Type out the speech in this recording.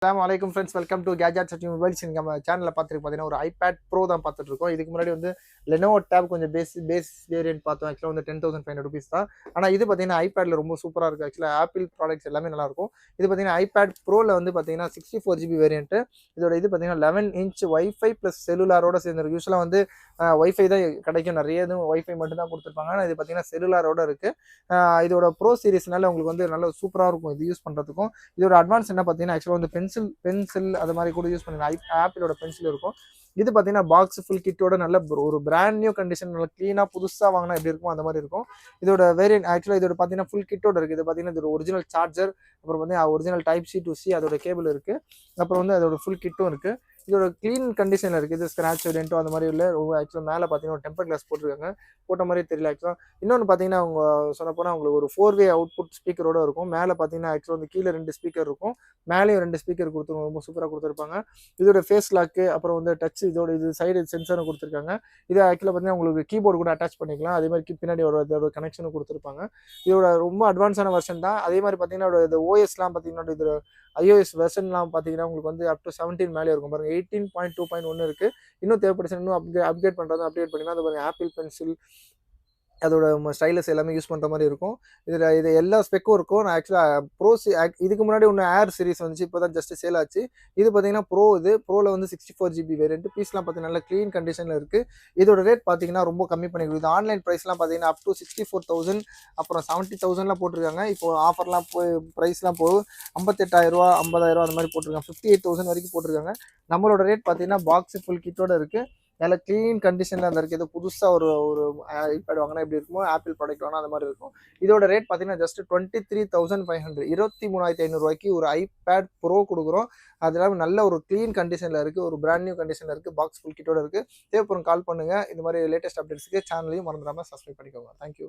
அஸ்ஸலாமு அலைக்கும் friends, welcome to gadgets and mobiles. நம்ம சேனலில் பார்த்துட்டு பார்த்தீங்கன்னா ஒரு ஐபேட் ப்ரோ தான் பார்த்துட்டு இருக்கோம். இதுக்கு முன்னாடி வந்து லெனோவோ டேப் கொஞ்சம் பேஸ் வேரியன்ட் பார்த்தோம். ஆக்சுவலாக வந்து 10,500 ருபீஸ் தான். ஆனால் இது பார்த்தீங்கன்னா ஐபேடில் ரொம்ப சூப்பராக இருக்குது. ஆக்சுவலாக ஆப்பிள் ப்ராடக்ட்ஸ் எல்லாமே நல்லாயிருக்கும். இது பார்த்தீங்கன்னா ஐபேட் ப்ரோவில் வந்து பார்த்தீங்கன்னா 64 GB வேரியன்ட்டு. இதோட இது பார்த்தீங்கன்னா 11 இன்ச் ஒய்ஃபை ப்ளஸ் செல்லுலாரோட சேர்ந்துருக்கு. யூஸ்வலாக வந்து ஒய்ஃபை தான் கிடைக்கும், நிறைய இதுவும் ஒய்ஃபை மட்டும் தான் கொடுத்துருப்பாங்க. ஆனால் இது பார்த்தீங்கன்னா செல்லுலாரோட இருக்குது. இதோட ப்ரோ சீரிஸ்னால உங்களுக்கு வந்து நல்ல சூப்பராக இருக்கும் இது யூஸ் பண்ணுறதுக்கும். இதோட அட்வான்ஸ் என்ன பார்த்தீங்கன்னா ஆக்சுவலாக வந்து பென்சில் அது மாதிரி கூட யூஸ் பண்ணுங்க. ஆப்பிளோட பென்சில் இருக்கும். இது பார்த்தீங்கன்னா பாக்ஸ் ஃபுல் கிட்டோட நல்ல ஒரு பிராண்ட் நியூ கண்டிஷன், நல்ல க்ளீனாக புதுசாக வாங்கினா எப்படி இருக்கும் அந்த மாதிரி இருக்கும். இதோட வேரியன்ட் ஆக்சுவலாக இதோட பார்த்தீங்கன்னா ஃபுல் கிட்டோட இருக்குது. இது பார்த்தீங்கன்னா இதோட ஒரிஜினல் சார்ஜர், அப்புறம் வந்து original type C to C அதோட கேபிள் இருக்குது. அப்புறம் வந்து அதோட ஃபுல் கிட்டும் இருக்குது. இதோட க்ளீன் கண்டிஷனில் இருக்குது. இது ஸ்க்ராட்ச் வேரியன்ட்டோ அந்த மாதிரி இல்லை. ஆக்சுவலாக மேலே பார்த்தீங்கன்னா ஒரு டெம்பர் கிளாஸ் போட்டிருக்காங்க. போட்ட மாதிரி தெரியல ஆக்சுவலாக. இன்னொன்று பார்த்தீங்கன்னா அவங்க சொல்லப்போனால் உங்களுக்கு ஒரு 4-வே அவுட்புட் ஸ்பீக்கரோட இருக்கும். மேலே பார்த்தீங்கன்னா ஆக்சுவலாக வந்து கீழே 2 ஸ்பீக்கர் இருக்கும், மேலேயும் 2 ஸ்பீக்கர் கொடுத்துருவாங்க. ரொம்ப சூப்பராக கொடுத்துருப்பாங்க. இதோட ஃபேஸ் லாக்கு, அப்புறம் வந்து டச், இதோட இது சைடு சென்சரும் கொடுத்துருக்காங்க. இது ஆக்சுவலாக பார்த்தீங்கன்னா உங்களுக்கு கீபோர்டு கூட அட்டாச் பண்ணிக்கலாம். அதே மாதிரி பின்னாடி இதோட கனெக்ஷனும் கொடுத்துருப்பாங்க. இதோட ரொம்ப அட்வான்ஸான வெர்ஷன் தான். அதே மாதிரி பார்த்தீங்கன்னா இது ஓஎஸ்லாம் பார்த்தீங்கன்னா இது iOS வெர்ஷன்லாம் பார்த்தீங்கன்னா உங்களுக்கு வந்து அப் டு 17 மேலே இருக்கும் பாருங்க. 18.2.1 இருக்குது. இன்னும் தேவைப்படுச்சு இன்னும் அப்கிரேட் பண்ணுறது அப்டேட் பண்ணிக்கலாம். அது பாருங்க ஆப்பிள் பென்சில், அதோட ஸ்டைலஸ் எல்லாமே யூஸ் பண்ணுற மாதிரி இருக்கும். இது எல்லா ஸ்பெக்கும் இருக்கும். நான் ஆக்சுவலாக இதுக்கு முன்னாடி ஒன்று ஏர் சீரிஸ் வந்துச்சு, இப்போ தான் ஜஸ்ட் சேல் ஆச்சு. இது பார்த்தீங்கன்னா ப்ரோவில் வந்து 64 GB வேரியன்ட். பீஸ்லாம் பார்த்தீங்கன்னா நல்ல க்ளீன் கண்டிஷனில் இருக்குது. இதோட ரேட் பார்த்தீங்கன்னா ரொம்ப கம்மி பண்ணி கொடுக்குது. ஆன்லைன் ப்ரைஸ்லாம் பார்த்தீங்கன்னா அப் டு 64,000 அப்புறம் 70,000லாம் போட்டிருக்காங்க. இப்போ ஆஃபர்லாம் போய் ப்ரைஸ்லாம் போய் 58,000 50,000 அந்த மாதிரி போட்டிருக்காங்க. 58,000 வரைக்கும் போட்டிருக்காங்க. நம்மளோட ரேட் பார்த்தீங்கன்னா பாக்ஸ் ஃபுல் கிட்டோட இருக்குது. நல்ல க்ளீன் கண்டிஷனில் அந்த இருக்குது. இது புதுசாக ஒரு ஐபேட் வாங்கினா எப்படி இருக்குமோ, ஆப்பிள் ப்ராடக்ட் வாங்கினா அந்த மாதிரி இருக்கும். இதோட ரேட் பார்த்தீங்கன்னா ஜஸ்ட் 23,500 23,500 ஒரு ஐபேட் ப்ரோ கொடுக்குறோம். அது இல்லாமல் நல்ல ஒரு க்ளீன் கண்டிஷனில் இருக்குது, ஒரு பிராண்ட் நியூ கண்டிஷனில் இருக்குது, பாக்ஸ் ஃபுல் கிட்டோட இருக்குது. தேவைப்படும் கால் பண்ணுங்கள். இந்த மாதிரி லேட்டஸ்ட் அப்டேட்ஸுக்கு சேனலையும் மறந்துடாமல் சப்ஸ்கிரைப் பண்ணிக்கோங்க. தேங்க்யூ.